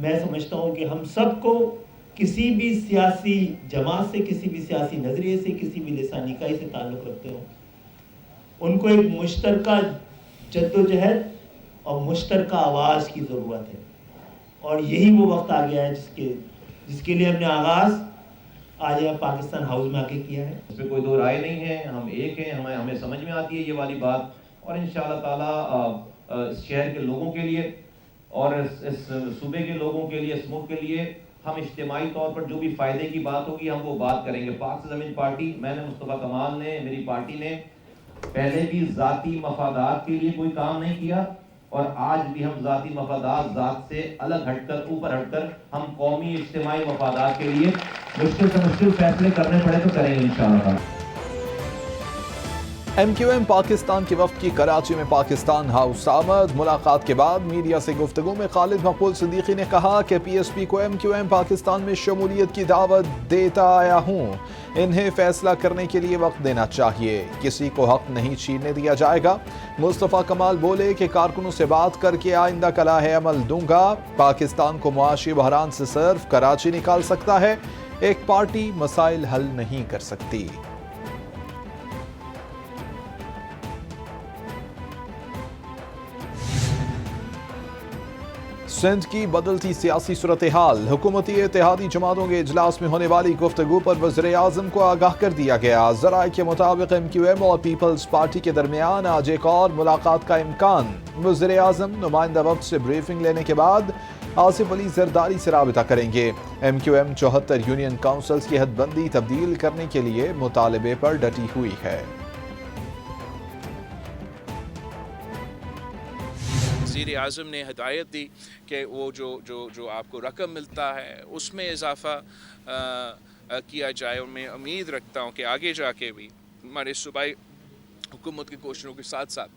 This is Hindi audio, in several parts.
मैं समझता हूँ कि हम सबको किसी भी सियासी जमात से, किसी भी सियासी नज़रिए से, किसी भी लिसानी इकाई से ताल्लुक़ रखते हो, उनको एक मुश्तरका जद्दोजहद और मुश्तरका आवाज़ की ज़रूरत है। और यही वो वक्त आ गया है जिसके लिए हमने आगाज़ आज यहाँ पाकिस्तान हाउस में आके किया है। इस पर कोई दो राय नहीं है, हम एक हैं, हमें समझ में आती है ये वाली बात। और इंशाअल्लाह ताला इस शहर के लोगों के लिए और इस सूबे के लोगों के लिए, इस मुल्क के लिए हम इज्तिमाई तौर पर जो भी फ़ायदे की बात होगी हम वो बात करेंगे। पाक से ज़मीन पार्टी, मैंने, मुस्तफ़ा कमाल ने, मेरी पार्टी ने पहले भी ज़ाती मफादात के लिए कोई काम नहीं किया और आज भी हम ज़ाती मफादात ज़ात से अलग हटकर, ऊपर हटकर हम कौमी इज्तिमाई मफादात के लिए मुश्किल से मुश्किल फैसले करने पड़े तो करेंगे इंशाअल्लाह। MQM पाकिस्तान के वफ्द की कराची में पाकिस्तान हाउस आमद। मुलाकात के बाद मीडिया से गुफ्तगू में खालिद मकबूल सिद्दीकी ने कहा कि PSP को MQM पाकिस्तान में शमूलियत की दावत देता आया हूँ। इन्हें फैसला करने के लिए वक्त देना चाहिए, किसी को हक नहीं छीनने दिया जाएगा। मुस्तफ़ा कमाल बोले कि कारकुनों से बात करके आइंदा का लाहे अमल दूंगा। पाकिस्तान को मुआशी बहरान से सिर्फ कराची निकाल सकता है, एक पार्टी मसाइल हल नहीं कर सकती। सिंध की बदलती सियासी सूरत हाल। हुकूमती इत्तेहादी जमातों के इजलास में होने वाली गुफ्तगू पर वज़ीर आज़म को आगाह कर दिया गया। ज़राए के मुताबिक MQM और पीपल्स पार्टी के दरमियान आज एक और मुलाकात का इम्कान। वज़ीर आज़म नुमाइंदा वक्त से ब्रीफिंग लेने के बाद आसिफ अली जरदारी से राबिता करेंगे। MQM 74 यूनियन काउंसिल्स की हदबंदी तब्दील करने के लिए मुतालबे पर डटी हुई है। वज़ीर आज़म ने हिदायत दी कि वो जो आपको रकम मिलता है उसमें इजाफ़ा किया जाए और मैं उम्मीद रखता हूँ कि आगे जाके भी हमारे सूबाई हुकूमत की कोशिशों के साथ साथ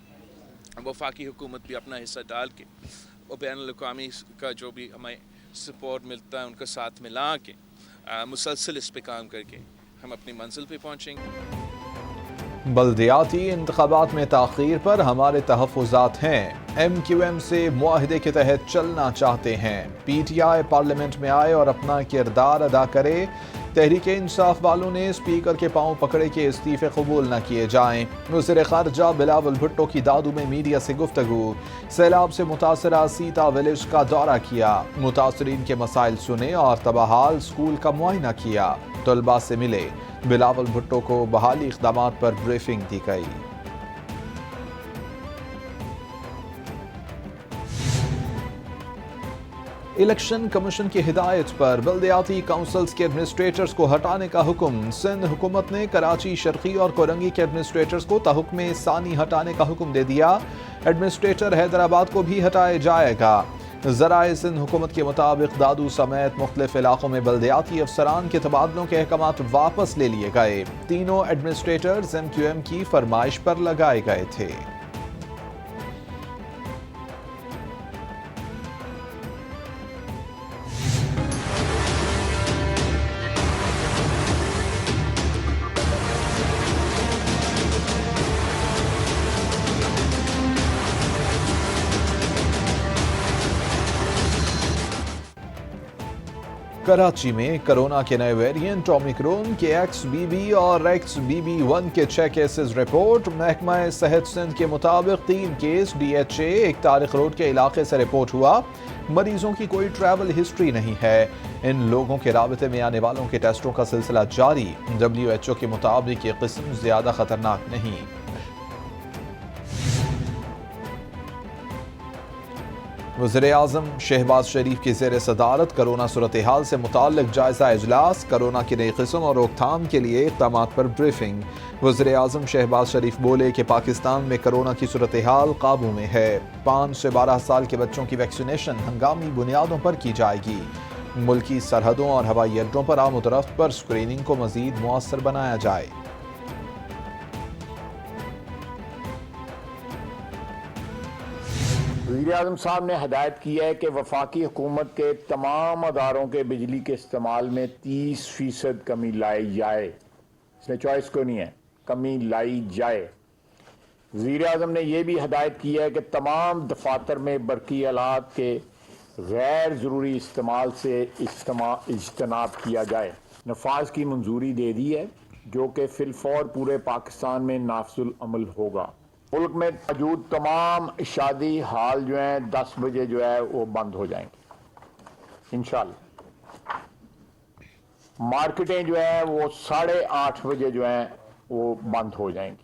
वफाकी हुकूमत भी अपना हिस्सा डाल के और बैनुल-अक़वामी का जो भी हमें सपोर्ट मिलता है उनका साथ मिला के मुसलसल इस पे काम करके हम अपनी मंजिल पे पहुँचेंगे। बल्दियाती इंतखाबात में ताख़ीर पर हमारे तहफ़्फ़ुज़ात हैं। MQM से मुआहदे के तहत चलना चाहते हैं। PTI पार्लियामेंट में आए और अपना किरदार अदा करे। तहरीक इंसाफ वालों ने स्पीकर के पांव पकड़े के इस्तीफे कबूल न किए जाएं। वज़ीर ख़ारजा बिलावल भुट्टो की दादू में मीडिया से गुफ्तगू। सैलाब से मुतासरा सीता विलेज का दौरा किया, मुतासरीन के मसाइल सुने और तबाहाल स्कूल का मुआयना किया। तलबा से मिले। बिलावल भुट्टो को बहाली इक़दामात पर ब्रीफिंग दी गई। इलेक्शन कमीशन की हिदायत पर बल्दियाती काउंसिल्स के एडमिनिस्ट्रेटर्स को हटाने का हुक्म। सिंध हुकूमत ने कराची, शर्की और कोरंगी के एडमिनिस्ट्रेटर्स को तहुक्मे सानी हटाने का हुक्म दे दिया। एडमिनिस्ट्रेटर हैदराबाद को भी हटाया जाएगा। ज़राए सिंध हुकूमत के मुताबिक दादू समेत मुख्तलिफ इलाकों में बल्दियाती अफसरान के तबादलों के अहकामात वापस ले लिए गए। तीनों एडमिनिस्ट्रेटर्स MQM की फरमाइश पर लगाए गए थे। कराची में कोरोना के नए वेरिएंट ओमिक्रॉन के XBB और XBB1 के 6 केसेस रिपोर्ट। महकमा सेहत सिंध के मुताबिक 3 केस DHA 1 तारिक रोड के इलाके से रिपोर्ट हुआ। मरीजों की कोई ट्रैवल हिस्ट्री नहीं है। इन लोगों के राबते में आने वालों के टेस्टों का सिलसिला जारी। WHO के मुताबिक ये किस्म ज्यादा खतरनाक नहीं। वज़ीर आज़म शहबाज शरीफ की ज़ेर सदारत कोरोना सूरत हाल से मुताल्लिक़ जायज़ा इजलास। कोरोना की नई किस्म और रोकथाम के लिए इक़दामात पर ब्रीफिंग। वज़ीर आज़म शहबाज शरीफ बोले कि पाकिस्तान में कोरोना की सूरत हाल काबू में है। 5 से 12 साल के बच्चों की वैक्सीनेशन हंगामी बुनियादों पर की जाएगी। मुल्की सरहदों और हवाई अड्डों पर आमद और रफ्त पर स्क्रीनिंग को मज़ीद मुअस्सर बनाया जाए। वज़ीर-ए-आज़म साहब ने हदायत की है कि वफाकी हुकूमत के तमाम अदारों के बिजली के इस्तेमाल में 30% कमी लाई जाए। इसमें चॉइस को नहीं है, कमी लाई जाए। वज़ीर-ए-आज़म ने यह भी हदायत की है कि तमाम दफातर में बरकी आलात के गैर ज़रूरी इस्तेमाल से इज्तनाब किया जाए। नफाज की मंजूरी दे दी है जो कि फिलफौर पूरे पाकिस्तान में नाफिजुल अमल होगा। मुल्क में मौजूद तमाम शादी हाल जो हैं 10 बजे जो है वो बंद हो जाएंगे इंशाल्लाह। मार्केटें जो है वो 8:30 बजे जो है वो बंद हो जाएंगी।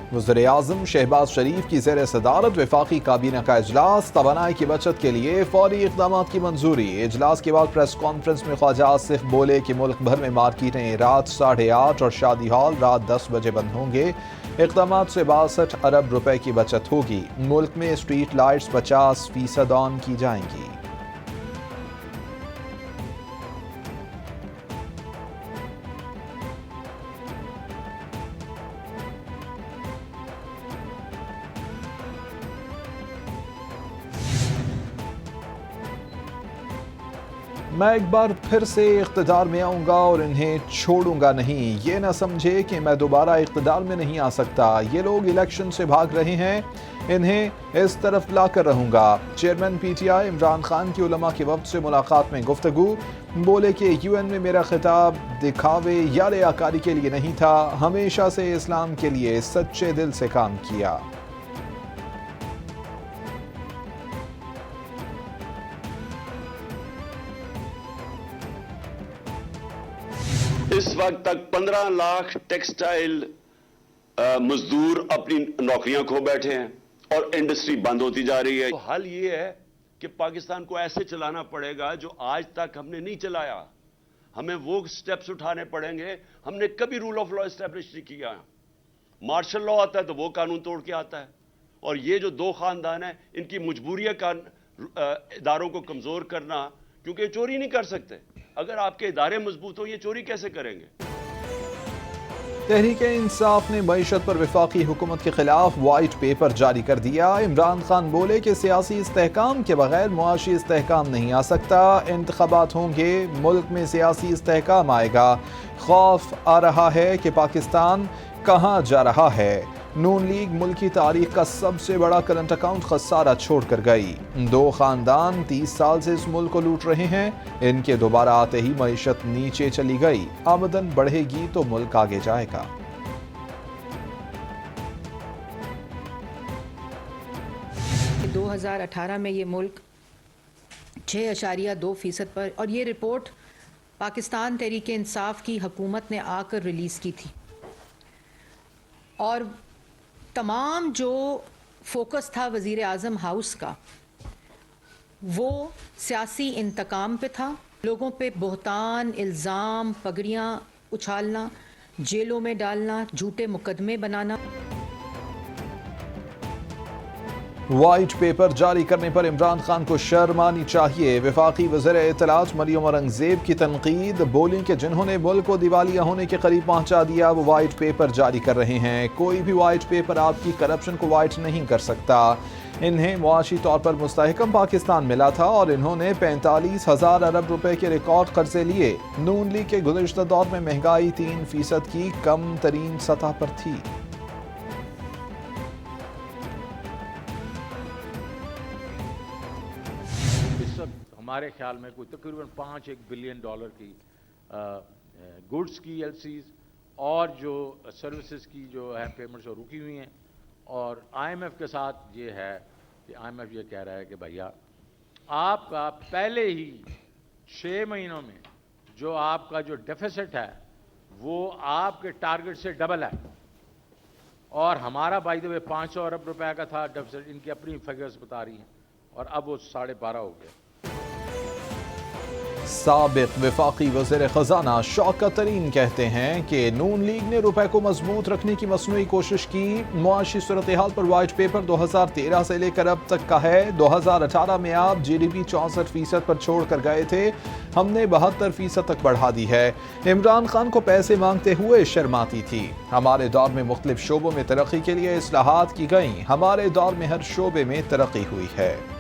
वज़ीर-ए-आज़म शहबाज शरीफ की ज़ेर सदारत वफाकी काबीना का इजलास, तवानाई की बचत के लिए फौरी इक़दाम की मंजूरी। इजलास के बाद प्रेस कॉन्फ्रेंस में ख्वाजा आसिफ बोले कि मुल्क भर में मार्केटें रात 8:30 और शादी हॉल रात 10 बजे बंद होंगे। इक़दाम से 62 अरब रुपए की बचत होगी। मुल्क में स्ट्रीट लाइट्स 50% ऑन की जाएंगी। मैं एक बार फिर से इक़्तिदार में आऊँगा और इन्हें छोड़ूंगा नहीं। ये ना समझे कि मैं दोबारा इक़्तिदार में नहीं आ सकता। ये लोग इलेक्शन से भाग रहे हैं, इन्हें इस तरफ लाकर रहूँगा। चेयरमैन PTI इमरान खान की उलमा के वक्त से मुलाकात में गुफ्तगू, बोले कि UN में मेरा खिताब दिखावे या रियाकारी के लिए नहीं था, हमेशा से इस्लाम के लिए सच्चे दिल से काम किया। इस वक्त तक 15 लाख टेक्सटाइल मजदूर अपनी नौकरियां खो बैठे हैं और इंडस्ट्री बंद होती जा रही है। तो हल ये है कि पाकिस्तान को ऐसे चलाना पड़ेगा जो आज तक हमने नहीं चलाया। हमें वो स्टेप्स उठाने पड़ेंगे। हमने कभी रूल ऑफ लॉ एस्टेब्लिश नहीं किया। मार्शल लॉ आता है तो वो कानून तोड़ के आता है। और ये जो दो खानदान है, इनकी मजबूरी है इदारों को कमजोर करना, क्योंकि चोरी नहीं कर सकते। अगर आपके इदारे मजबूत हो, ये चोरी कैसे करेंगे? तहरीक-ए-इंसाफ ने मईशत पर वफाकी हुकूमत के खिलाफ वाइट पेपर जारी कर दिया। इमरान खान बोले कि सियासी इस्तेहकाम के बगैर मुआशी इस्तेहकाम नहीं आ सकता। इंतखाबात होंगे, मुल्क में सियासी इस्तेहकाम आएगा। खौफ आ रहा है कि पाकिस्तान कहाँ जा रहा है। नून लीग मुल्क की तारीख का सबसे बड़ा करंट अकाउंट खसारा छोड़कर गई। दो खानदान 30 साल से इस मुल्क को लूट रहे हैं। इनके दोबारा आते ही मईशत नीचे चली गई। आमदन बढ़ेगी तो मुल्क आगे जाएगा। 2018 में ये मुल्क 6.2% पर, और ये रिपोर्ट पाकिस्तान तहरीक इंसाफ की हुकूमत ने आकर रिलीज़ की थी। और तमाम जो फोकस था वज़ीर आज़म हाउस का, वो सियासी इंतकाम पे था। लोगों पे बोहतान, इल्ज़ाम, पगड़ियाँ उछालना, जेलों में डालना, झूठे मुकदमे बनाना। वाइट पेपर जारी करने पर इमरान खान को शर्म आनी चाहिए। वफाकी वज़ीर इत्तलात मरियम औरंगज़ेब की तनकीद, बोली कि जिन्होंने मुल्क को दिवालिया होने के करीब पहुंचा दिया वो वाइट पेपर जारी कर रहे हैं। कोई भी वाइट पेपर आपकी करप्शन को वाइट नहीं कर सकता। इन्हें मुआशी तौर पर मुस्तहकम पाकिस्तान मिला था और इन्होंने 45,000 अरब रुपए के रिकॉर्ड कर्जे लिए। नून लीग के गुज़िश्ता दौर में महंगाई 3% की कम तरीन सतह पर थी। हमारे ख्याल में कोई तकरीबन $5 बिलियन की गुड्स की LCs और जो सर्विसेज की जो है पेमेंट्स रुकी हुई हैं। और IMF के साथ ये है कि IMF ये कह रहा है कि भैया आपका पहले ही 6 महीनों में जो आपका जो डेफिसिट है वो आपके टारगेट से डबल है। और हमारा बाय द वे 500 अरब रुपए का था डेफिसिट, इनकी अपनी फिगर्स बता रही हैं, और अब वो 12.5 हो गया। साबिक वफाकी वज़ीर ख़ज़ाना शौकत तरीन कहते हैं कि नून लीग ने रुपए को मजबूत रखने की मसनूई कोशिश की। मुआशी सूरत हाल पर वाइट पेपर 2013 से लेकर अब तक का है। 2018 में आप GDP 64% पर छोड़ कर गए थे, हमने 72% तक बढ़ा दी है। इमरान खान को पैसे मांगते हुए शर्माती थी। हमारे दौर में मुख्तलिफ शोबों में तरक्की के लिए इस्लाहात की गई, हमारे दौर में हर शोबे में तरक्की हुई है।